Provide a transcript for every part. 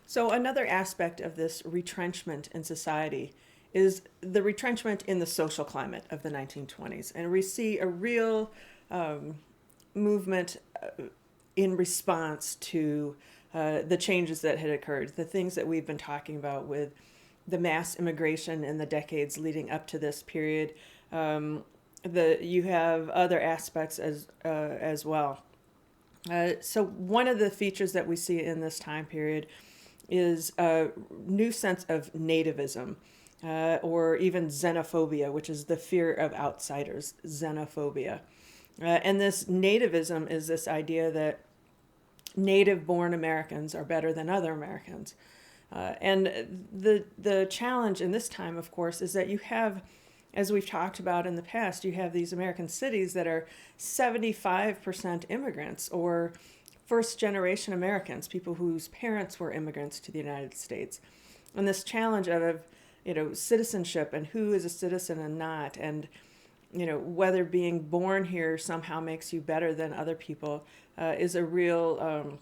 So another aspect of this retrenchment in society is the retrenchment in the social climate of the 1920s. And we see a real movement in response to the changes that had occurred, the things that we've been talking about with the mass immigration in the decades leading up to this period. You have other aspects as well. So one of the features that we see in this time period is a new sense of nativism, or even xenophobia, which is the fear of outsiders, xenophobia. And this nativism is this idea that native born Americans are better than other Americans. And the challenge in this time, of course, is that you have, as we've talked about in the past, you have these American cities that are 75% immigrants or first generation Americans, people whose parents were immigrants to the United States. And this challenge of, citizenship and who is a citizen and not, and, whether being born here somehow makes you better than other people is a real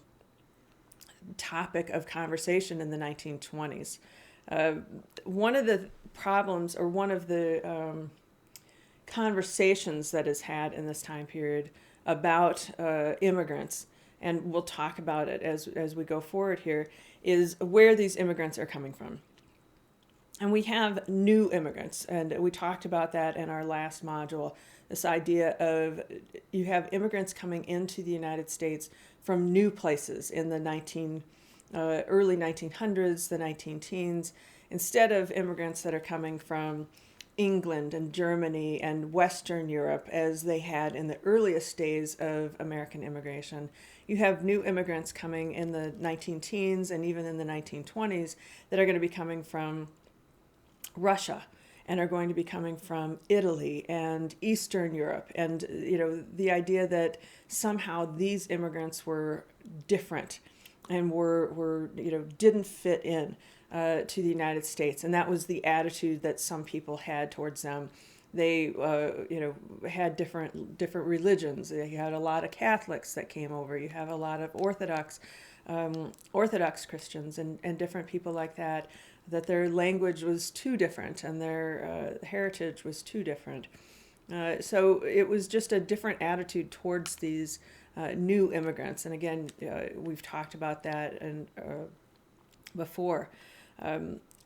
topic of conversation in the 1920s. One of the problems, or one of the conversations that is had in this time period about immigrants, and we'll talk about it as we go forward here, is where these immigrants are coming from. And we have new immigrants, and we talked about that in our last module, this idea of you have immigrants coming into the United States from new places in the early 1900s, the 19 teens, instead of immigrants that are coming from England and Germany and Western Europe, as they had in the earliest days of American immigration. You have new immigrants coming in the 19 teens and even in the 1920s that are going to be coming from Russia and are going to be coming from Italy and Eastern Europe. And, the idea that somehow these immigrants were different and didn't fit in to the United States. And that was the attitude that some people had towards them. They, had different religions. You had a lot of Catholics that came over. You have a lot of Orthodox Christians and different people like that their language was too different and their heritage was too different. So it was just a different attitude towards these new immigrants. And again, we've talked about that before.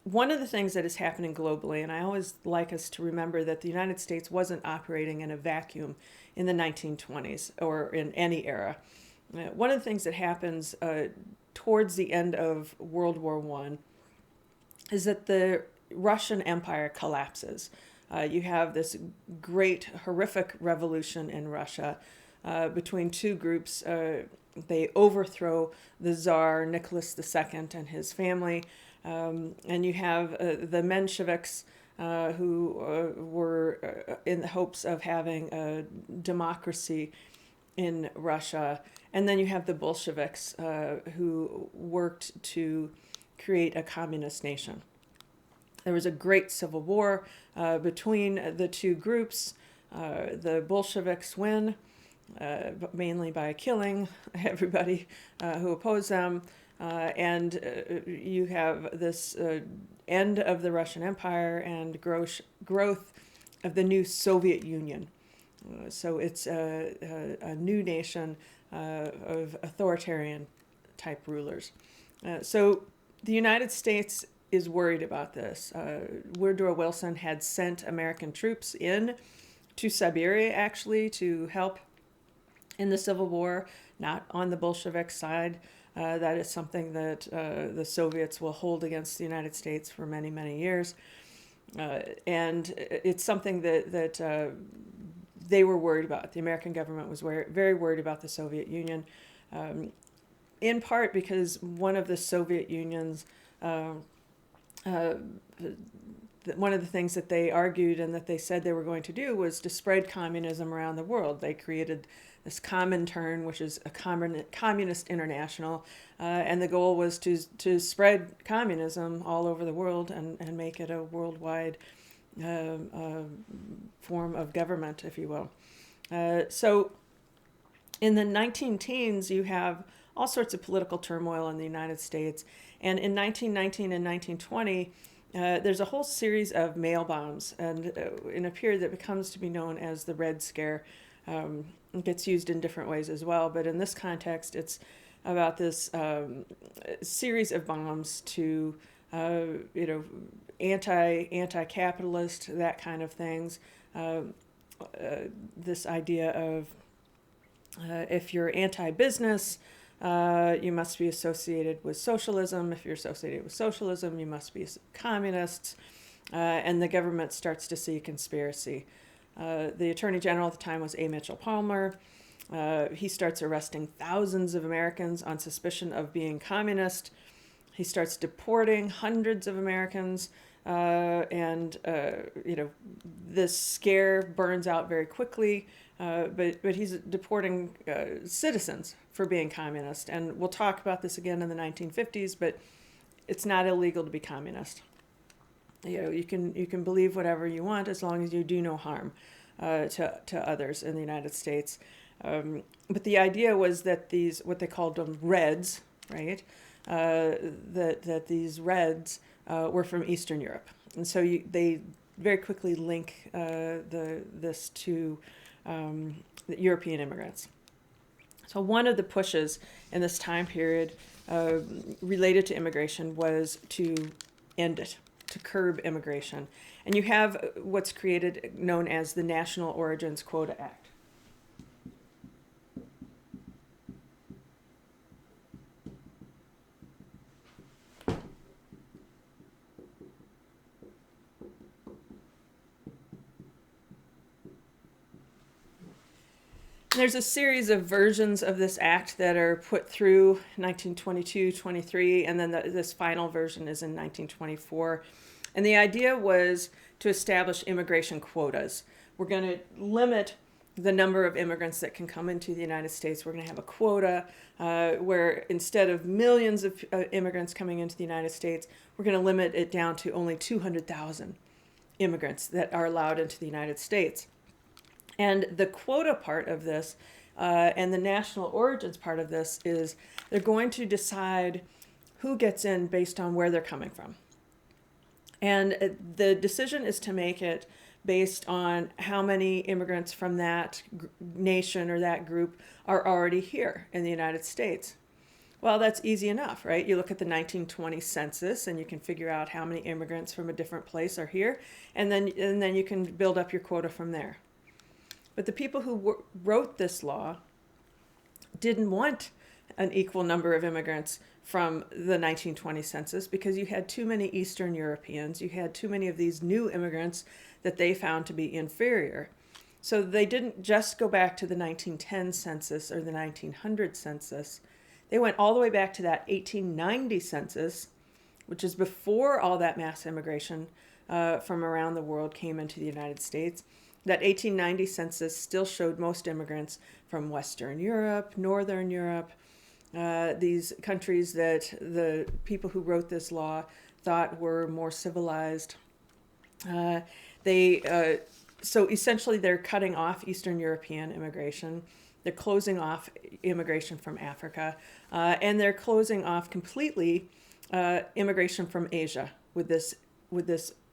One of the things that is happening globally, and I always like us to remember that the United States wasn't operating in a vacuum in the 1920s or in any era. One of the things that happens towards the end of World War I is that the Russian Empire collapses. You have this great, horrific revolution in Russia between two groups. They overthrow the Tsar Nicholas II and his family. And you have the Mensheviks who were in the hopes of having a democracy in Russia. And then you have the Bolsheviks who worked to create a communist nation. There was a great civil war between the two groups. The Bolsheviks win, mainly by killing everybody who opposed them. And you have this end of the Russian Empire and growth of the new Soviet Union. So it's a new nation of authoritarian type rulers. So the United States is worried about this. Woodrow Wilson had sent American troops in to Siberia, actually, to help in the Civil War, not on the Bolshevik side. That is something that the Soviets will hold against the United States for many, many years. And it's something that they were worried about. The American government was very worried about the Soviet Union, in part because one of the Soviet Union's, one of the things that they argued and that they said they were going to do was to spread communism around the world. They created this Comintern, which is a communist international, and the goal was to spread communism all over the world and make it a worldwide form of government, if you will. So in the 19 teens, you have all sorts of political turmoil in the United States. And in 1919 and 1920, there's a whole series of mail bombs, and in a period that becomes to be known as the Red Scare. It gets used in different ways as well, but in this context, it's about this series of bombs to, anti-capitalist, that kind of things. This idea of if you're anti-business, you must be associated with socialism. If you're associated with socialism, you must be communists. And the government starts to see a conspiracy. The Attorney General at the time was A. Mitchell Palmer. He starts arresting thousands of Americans on suspicion of being communist. He starts deporting hundreds of Americans. This scare burns out very quickly. But he's deporting citizens for being communist. And we'll talk about this again in the 1950s, but it's not illegal to be communist. You can believe whatever you want as long as you do no harm to others in the United States. But the idea was that these, what they called them Reds, right? That these Reds were from Eastern Europe. And so they very quickly link this to the European immigrants. So one of the pushes in this time period related to immigration was to end it, to curb immigration. And you have what's created, known as the National Origins Quota Act. There's a series of versions of this act that are put through 1922, 23, and then this final version is in 1924. And the idea was to establish immigration quotas. We're going to limit the number of immigrants that can come into the United States. We're going to have a quota where instead of millions of immigrants coming into the United States, we're going to limit it down to only 200,000 immigrants that are allowed into the United States. And the quota part of this and the national origins part of this is they're going to decide who gets in based on where they're coming from. And the decision is to make it based on how many immigrants from that nation or that group are already here in the United States. Well, that's easy enough, right? You look at the 1920 census and you can figure out how many immigrants from a different place are here, and then you can build up your quota from there. But the people who wrote this law didn't want an equal number of immigrants from the 1920 census because you had too many Eastern Europeans. You had too many of these new immigrants that they found to be inferior. So they didn't just go back to the 1910 census or the 1900 census. They went all the way back to that 1890 census, which is before all that mass immigration from around the world came into the United States. That 1890 census still showed most immigrants from Western Europe, Northern Europe, these countries that the people who wrote this law thought were more civilized. So essentially they're cutting off Eastern European immigration. They're closing off immigration from Africa, and they're closing off completely immigration from Asia with this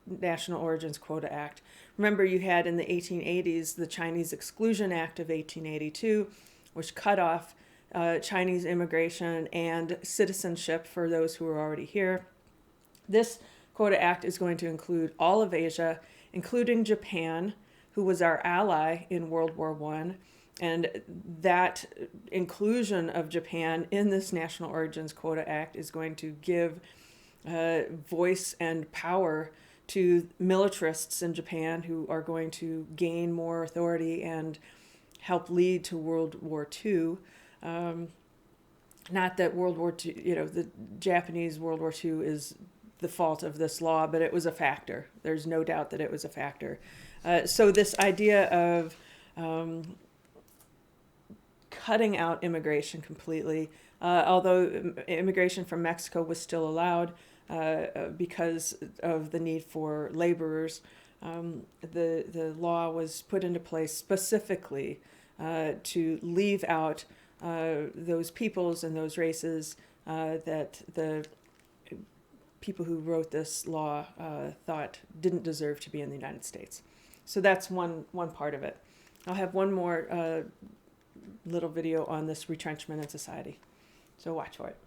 National Origins Quota Act. Remember, you had in the 1880s the Chinese Exclusion Act of 1882, which cut off Chinese immigration and citizenship for those who were already here. This Quota Act is going to include all of Asia, including Japan, who was our ally in World War I. And that inclusion of Japan in this National Origins Quota Act is going to give voice and power to militarists in Japan who are going to gain more authority and help lead to World War II. Not that World War II, the Japanese World War II is the fault of this law, but it was a factor. There's no doubt that it was a factor. So this idea of cutting out immigration completely, although immigration from Mexico was still allowed, because of the need for laborers, the law was put into place specifically to leave out those peoples and those races that the people who wrote this law thought didn't deserve to be in the United States. So that's one part of it. I'll have one more little video on this retrenchment in society. So watch for it.